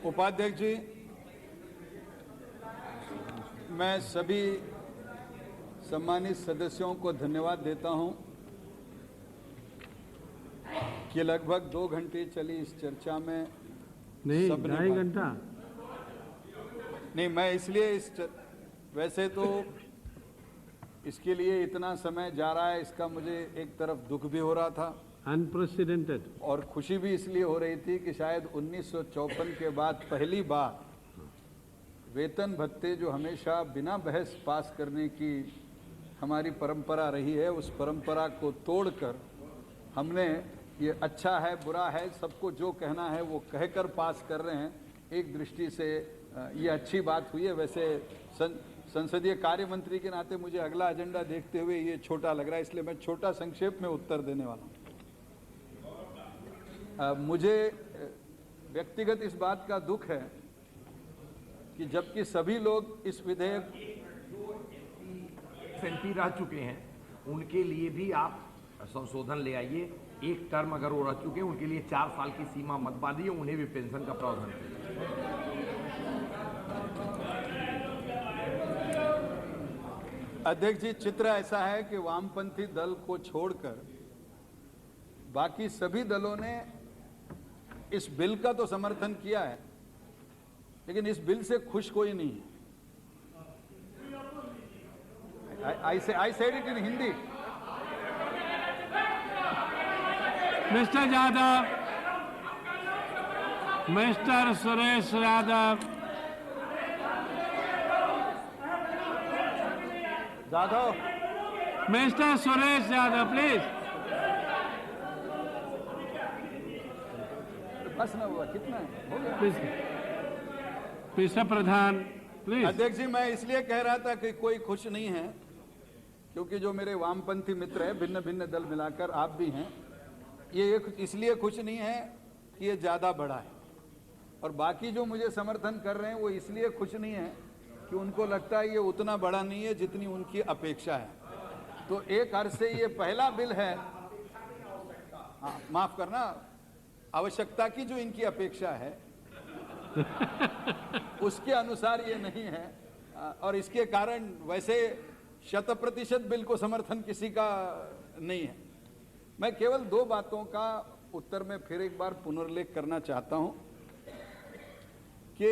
उपाध्यक्ष जी, मैं सभी सम्मानित सदस्यों को धन्यवाद देता हूं कि लगभग 2 घंटे चली इस चर्चा में नहीं, 2.5 घंटा नहीं, मैं इसलिए वैसे तो इसके लिए इतना समय जा रहा है, इसका मुझे एक तरफ दुख भी हो रहा था, अनप्रेसिडेंटेड, और खुशी भी इसलिए हो रही थी कि शायद 1954 के बाद पहली बार वेतन भत्ते जो हमेशा बिना बहस पास करने की हमारी परंपरा रही है, उस परंपरा को तोड़कर हमने ये अच्छा है बुरा है सबको जो कहना है वो कहकर पास कर रहे हैं। एक दृष्टि से ये अच्छी बात हुई है। वैसे संसदीय कार्य मंत्री के नाते मुझे अगला एजेंडा देखते हुए ये छोटा लग रहा है, इसलिए मैं छोटा संक्षेप में उत्तर देने वाला हूँ। मुझे व्यक्तिगत इस बात का दुख है कि जबकि सभी लोग इस विधेयक एमपी रह चुके हैं, उनके लिए भी आप संशोधन ले आइए। एक टर्म अगर वो रह चुके हैं उनके लिए 4 साल की सीमा मत बांधिए, उन्हें भी पेंशन का प्रावधान करिए। अध्यक्ष जी, चित्र ऐसा है कि वामपंथी दल को छोड़कर बाकी सभी दलों ने इस बिल का तो समर्थन किया है, लेकिन इस बिल से खुश कोई नहीं है। I said it in Hindi. Mister Yadav, mister Suresh Yadav, mister Suresh Yadav, please. बस ना हुआ, कितना है? हो गया। Please mister Pradhan, please. अध्यक्ष जी, मैं इसलिए कह रहा था कि कोई खुश नहीं है, क्योंकि जो मेरे वामपंथी मित्र हैं, भिन्न भिन्न दल मिलाकर आप भी हैं, ये इसलिए खुश नहीं है कि ये ज़्यादा बड़ा है, और बाकी जो मुझे समर्थन कर रहे हैं वो इसलिए खुश नहीं है कि उनको लगता है ये उतना बड़ा नहीं है जितनी उनकी अपेक्षा है। तो एक अर्थ से ये पहला बिल है, हाँ माफ करना, आवश्यकता की जो इनकी अपेक्षा है उसके अनुसार ये नहीं है, और इसके कारण वैसे 100% बिल को समर्थन किसी का नहीं है। मैं केवल 2 बातों का उत्तर में फिर एक बार पुनर्लेख करना चाहता हूं कि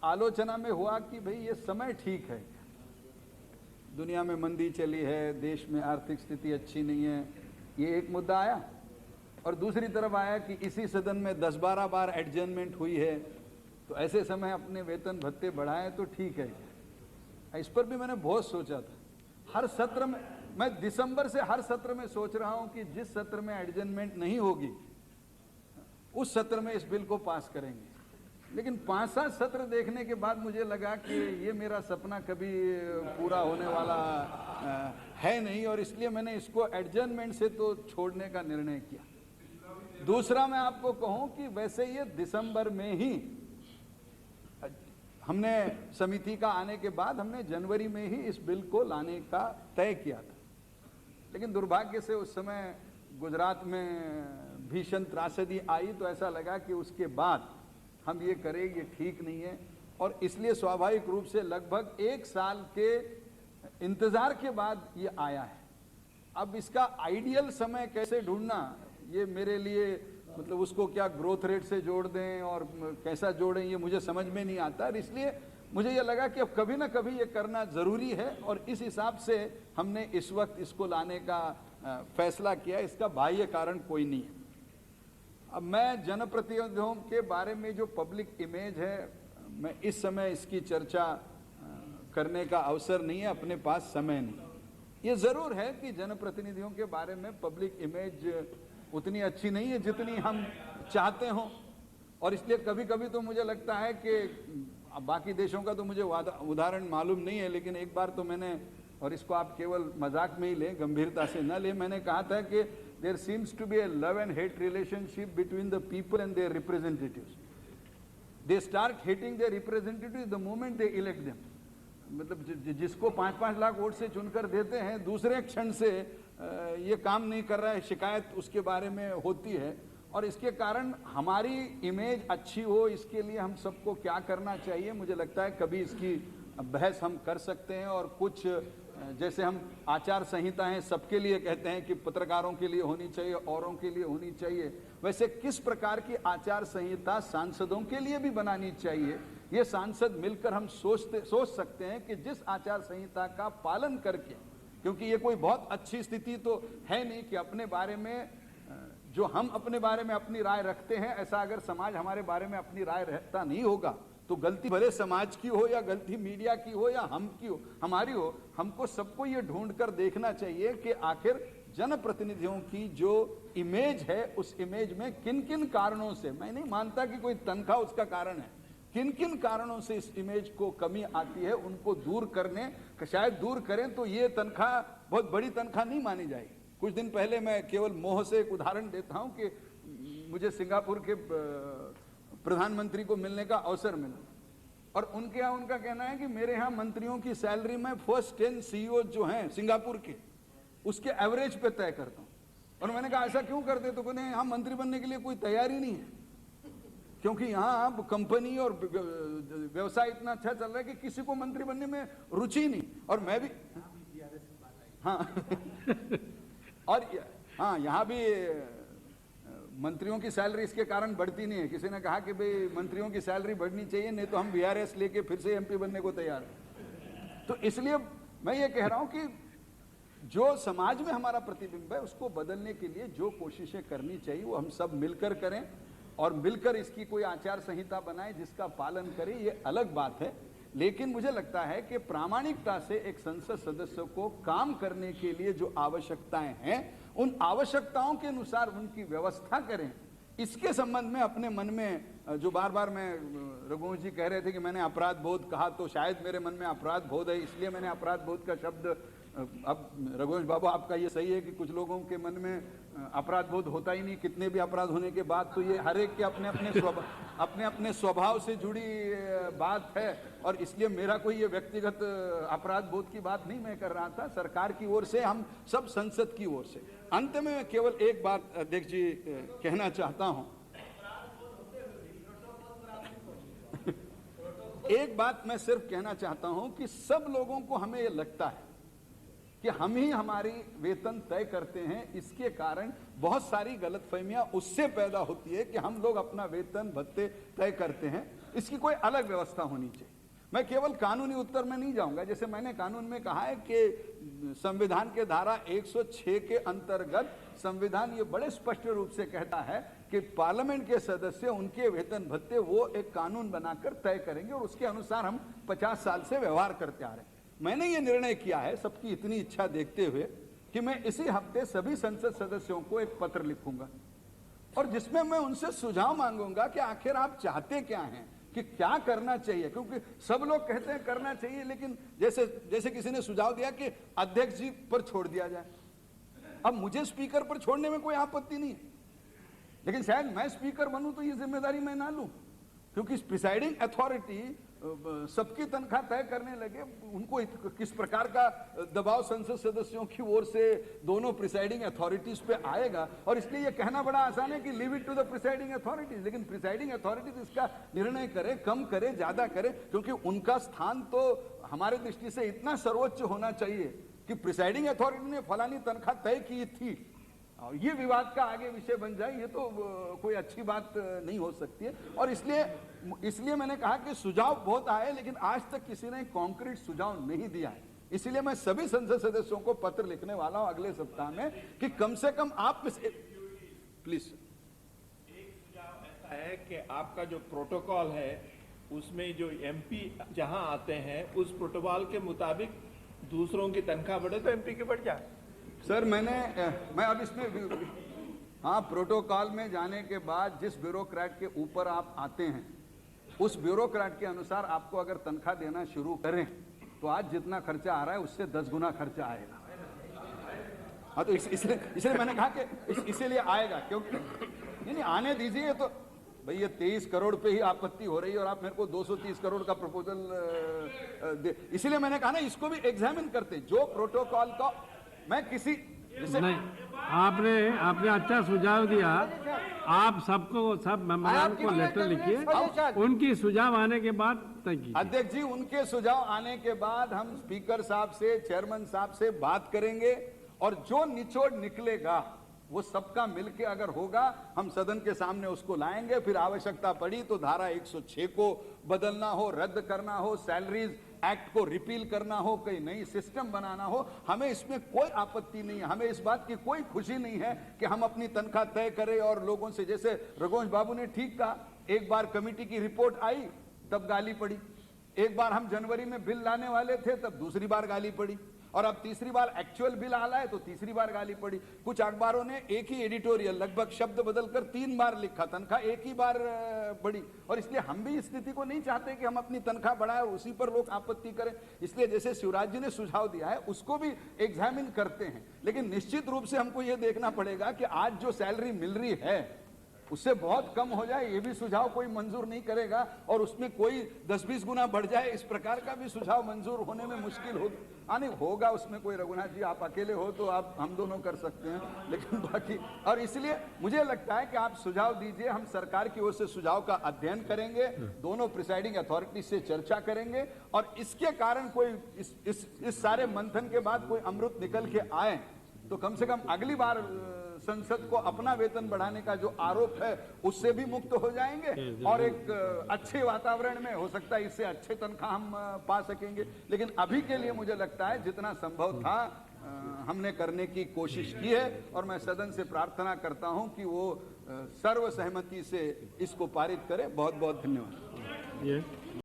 आलोचना में हुआ कि भाई ये समय ठीक है, दुनिया में मंदी चली है, देश में आर्थिक स्थिति अच्छी नहीं है, ये एक मुद्दा आया, और दूसरी तरफ आया कि इसी सदन में 10-12 बार एडजर्नमेंट हुई है, तो ऐसे समय अपने वेतन भत्ते बढ़ाएं तो ठीक है। इस पर भी मैंने बहुत सोचा था। हर सत्र में, मैं दिसंबर से हर सत्र में सोच रहा हूं कि जिस सत्र में एडजर्नमेंट नहीं होगी उस सत्र में इस बिल को पास करेंगे, लेकिन 5-7 सत्र देखने के बाद मुझे लगा कि ये मेरा सपना कभी पूरा होने वाला है नहीं, और इसलिए मैंने इसको एडजर्नमेंट से तो छोड़ने का निर्णय किया। दूसरा, मैं आपको कहूं कि वैसे ये दिसंबर में ही हमने समिति का आने के बाद हमने जनवरी में ही इस बिल को लाने का तय किया था, लेकिन दुर्भाग्य से उस समय गुजरात में भीषण त्रासदी आई, तो ऐसा लगा कि उसके बाद हम ये करें ये ठीक नहीं है, और इसलिए स्वाभाविक रूप से लगभग 1 साल के इंतजार के बाद ये आया है। अब इसका आइडियल समय कैसे ढूंढना, ये मेरे लिए मतलब उसको क्या ग्रोथ रेट से जोड़ दें और कैसा जोड़ें, ये मुझे समझ में नहीं आता, और इसलिए मुझे ये लगा कि अब कभी ना कभी ये करना ज़रूरी है, और इस हिसाब से हमने इस वक्त इसको लाने का फैसला किया। इसका बाह्य कारण कोई नहीं है। अब मैं जनप्रतिनिधियों के बारे में जो पब्लिक इमेज है, मैं इस समय इसकी चर्चा करने का अवसर नहीं है, अपने पास समय नहीं। ये ज़रूर है कि जनप्रतिनिधियों के बारे में पब्लिक इमेज उतनी अच्छी नहीं है जितनी हम चाहते हों, और इसलिए कभी कभी तो मुझे लगता है कि बाकी देशों का तो मुझे उदाहरण मालूम नहीं है, लेकिन एक बार तो मैंने, और इसको आप केवल मजाक में ही लें, गंभीरता से न लें, मैंने कहा था कि there seems to be a love and hate relationship between the people and their representatives. They start hating their representatives the moment they elect them. मतलब जिसको 5-5 लाख वोट से चुनकर देते हैं, दूसरे क्षण से ये काम नहीं कर रहा है, शिकायत उसके बारे में होती है, और इसके कारण हमारी इमेज अच्छी हो, इसके लिए हम सबको क्या करना चाहिए, मुझे लगता है कभी इसकी बहस हम कर सकते हैं। और कुछ जैसे हम आचार संहिताएं सबके लिए कहते हैं कि पत्रकारों के लिए होनी चाहिए, औरों के लिए होनी चाहिए, वैसे किस प्रकार की आचार संहिता सांसदों के लिए भी बनानी चाहिए, ये सांसद मिलकर हम सोच सकते हैं कि जिस आचार संहिता का पालन करके, क्योंकि ये कोई बहुत अच्छी स्थिति तो है नहीं कि अपने बारे में, जो हम अपने बारे में अपनी राय रखते हैं, ऐसा अगर समाज हमारे बारे में अपनी राय रखता नहीं होगा तो गलती भले समाज की हो या गलती मीडिया की हो या हम की हो, हमारी हो, हमको सबको ये ढूंढ कर देखना चाहिए कि आखिर जनप्रतिनिधियों की जो इमेज है उस इमेज में किन किन कारणों से, मैं नहीं मानता कि कोई तनख्वाह उसका कारण है, किन किन कारणों से इस इमेज को कमी आती है, उनको दूर करने, शायद दूर करें तो ये तनख्वाह बहुत बड़ी तनख्वाह नहीं मानी जाएगी। कुछ दिन पहले मैं केवल मोह से एक उदाहरण देता हूं कि मुझे सिंगापुर के प्रधानमंत्री को मिलने का अवसर मिला और उनके यहाँ उनका कहना है कि मेरे यहाँ मंत्रियों की सैलरी में फर्स्ट 10 CEO जो हैं सिंगापुर के, उसके एवरेज पे तय करता हूँ। और मैंने कहा ऐसा क्यों करते, तो कहते हैं यहाँ मंत्री बनने के लिए कोई तैयारी नहीं है, क्योंकि यहाँ अब कंपनी और व्यवसाय इतना अच्छा चल रहा है कि किसी को मंत्री बनने में रुचि नहीं। और मैं भी हाँ और हाँ, यहाँ भी मंत्रियों की सैलरी इसके कारण बढ़ती नहीं है। किसी ने कहा कि भाई मंत्रियों की सैलरी बढ़नी चाहिए, नहीं तो हम VRS लेके फिर से MP बनने को तैयार हैं। तो इसलिए मैं ये कह रहा हूं कि जो समाज में हमारा प्रतिबिंब है उसको बदलने के लिए जो कोशिशें करनी चाहिए वो हम सब मिलकर करें और मिलकर इसकी कोई आचार संहिता बनाएं जिसका पालन करें, ये अलग बात है। लेकिन मुझे लगता है कि प्रामाणिकता से एक संसद सदस्य को काम करने के लिए जो आवश्यकताएं हैं उन आवश्यकताओं के अनुसार उनकी व्यवस्था करें। इसके संबंध में अपने मन में जो बार बार मैं, रघुवंश जी कह रहे थे कि मैंने अपराध बोध कहा, तो शायद मेरे मन में अपराध बोध है इसलिए मैंने अपराध बोध का शब्द, अब रघुवंश बाबू आपका ये सही है कि कुछ लोगों के मन में अपराध बोध होता ही नहीं, कितने भी अपराध होने के बाद, तो ये हर एक के अपने अपने स्वभाव से जुड़ी बात है और इसलिए मेरा कोई ये व्यक्तिगत अपराध बोध की बात नहीं मैं कर रहा था, सरकार की ओर से, हम सब संसद की ओर से। अंत में मैं केवल एक बात अध्यक्ष जी कहना चाहता हूं एक बात मैं सिर्फ कहना चाहता हूं कि सब लोगों को हमें ये लगता है कि हम ही हमारी वेतन तय करते हैं, इसके कारण बहुत सारी गलतफहमियां उससे पैदा होती है कि हम लोग अपना वेतन भत्ते तय करते हैं। इसकी कोई अलग व्यवस्था होनी चाहिए। मैं केवल कानूनी उत्तर में नहीं जाऊंगा, जैसे मैंने कानून में कहा है कि संविधान के धारा 106 के अंतर्गत संविधान ये बड़े स्पष्ट रूप से कहता है कि पार्लियामेंट के सदस्य उनके वेतन भत्ते वो एक कानून बनाकर तय करेंगे और उसके अनुसार हम 50 साल से व्यवहार करते आ रहे हैं। मैंने ये निर्णय किया है सबकी इतनी इच्छा देखते हुए कि मैं इसी हफ्ते सभी संसद सदस्यों को एक पत्र लिखूंगा और जिसमें मैं उनसे सुझाव मांगूंगा कि आखिर आप चाहते क्या हैं, कि क्या करना चाहिए, क्योंकि सब लोग कहते हैं करना चाहिए, लेकिन जैसे किसी ने सुझाव दिया कि अध्यक्ष जी पर छोड़ दिया जाए। अब मुझे स्पीकर पर छोड़ने में कोई आपत्ति नहीं है, लेकिन शायद मैं स्पीकर बनूं तो ये जिम्मेदारी मैं ना लूं, क्योंकि प्रिसाइडिंग अथॉरिटी सबकी तनख्वाह तय करने लगे, उनको किस प्रकार का दबाव संसद सदस्यों की ओर से दोनों प्रिसाइडिंग अथॉरिटीज पे आएगा। और इसलिए ये कहना बड़ा आसान है कि leave it to the presiding authorities, लेकिन प्रिसाइडिंग अथॉरिटीज इसका निर्णय करे, कम करे, ज्यादा करे, क्योंकि उनका स्थान तो हमारे दृष्टि से इतना सर्वोच्च होना चाहिए कि प्रिसाइडिंग अथॉरिटी ने फलानी तनख्वाह तय की थी, ये विवाद का आगे विषय बन जाए, ये तो कोई अच्छी बात नहीं हो सकती है। और इसलिए मैंने कहा कि सुझाव बहुत आए, लेकिन आज तक किसी ने कॉन्क्रीट सुझाव नहीं दिया है। इसलिए मैं सभी संसद सदस्यों को पत्र लिखने वाला हूं अगले सप्ताह में कि कम से कम आप प्लीज। एक सुझाव ऐसा है कि आपका जो प्रोटोकॉल है उसमें जो MP जहां आते हैं उस प्रोटोकॉल के मुताबिक दूसरों की तनख्वाह बढ़े तो MP की बढ़ जाए। सर मैं अब इसमें, हाँ, प्रोटोकॉल में जाने के बाद जिस ब्यूरोक्रेट के ऊपर आप आते हैं उस ब्यूरोक्रेट के अनुसार आपको अगर तनख्वाह देना शुरू करें तो आज जितना खर्चा आ रहा है उससे 10 गुना खर्चा आएगा। हाँ, तो इसलिए मैंने कहा कि इसीलिए आएगा, क्योंकि नहीं आने दीजिए। तो भाई ये 23 करोड़ पे ही आपत्ति हो रही है और आप मेरे को 230 करोड़ का प्रपोजल दे, इसीलिए मैंने कहा ना इसको भी एग्जामिन करते जो प्रोटोकॉल का। मैं किसी नहीं आपने अच्छा सुझाव दिया। आप सब मेंबरान को लेटर लिखिए, उनकी सुझाव आने के बाद तय कीजिए। अध्यक्ष जी, उनके सुझाव आने के बाद हम स्पीकर साहब से, चेयरमैन साहब से बात करेंगे और जो निचोड़ निकलेगा वो सबका मिलके अगर होगा हम सदन के सामने उसको लाएंगे। फिर आवश्यकता पड़ी तो धारा 106 को बदलना हो, रद्द करना हो, सैलरीज एक्ट को रिपील करना हो, कोई नई सिस्टम बनाना हो, हमें इसमें कोई आपत्ति नहीं है। हमें इस बात की कोई खुशी नहीं है कि हम अपनी तनख्वाह तय करें और लोगों से, जैसे रघुवंश बाबू ने ठीक कहा, एक बार कमेटी की रिपोर्ट आई तब गाली पड़ी, एक बार हम जनवरी में बिल लाने वाले थे तब दूसरी बार गाली पड़ी, और अब तीसरी बार एक्चुअल बिल आ रहा है तो तीसरी बार गाली पड़ी। कुछ अखबारों ने एक ही एडिटोरियल लगभग शब्द बदलकर 3 बार लिखा, तनख्वाह एक ही बार बढ़ी। और इसलिए हम भी इस स्थिति को नहीं चाहते कि हम अपनी तनख्वाह बढ़ाएं और उसी पर लोग आपत्ति करें। इसलिए जैसे शिवराज जी ने सुझाव दिया है उसको भी एग्जामिन करते हैं, लेकिन निश्चित रूप से हमको यह देखना पड़ेगा कि आज जो सैलरी मिल रही है उससे बहुत कम हो जाए, ये भी सुझाव कोई मंजूर नहीं करेगा, और उसमें कोई 10-20 गुना बढ़ जाए, इस प्रकार का भी सुझाव मंजूर होने में मुश्किल होगा उसमें कोई। रघुनाथ जी आप अकेले हो तो आप हम दोनों कर सकते हैं, लेकिन बाकी, और इसलिए मुझे लगता है कि आप सुझाव दीजिए, हम सरकार की ओर से सुझाव का अध्ययन करेंगे, दोनों प्रिसाइडिंग अथॉरिटी से चर्चा करेंगे, और इसके कारण कोई इस सारे मंथन के बाद कोई अमृत निकल के आए तो कम से कम अगली बार संसद को अपना वेतन बढ़ाने का जो आरोप है उससे भी मुक्त हो जाएंगे, और एक अच्छे वातावरण में हो सकता है इससे अच्छे तनख्वाह हम पा सकेंगे। लेकिन अभी के लिए मुझे लगता है जितना संभव था हमने करने की कोशिश की है, और मैं सदन से प्रार्थना करता हूं कि वो सर्वसहमति से इसको पारित करे। बहुत बहुत धन्यवाद।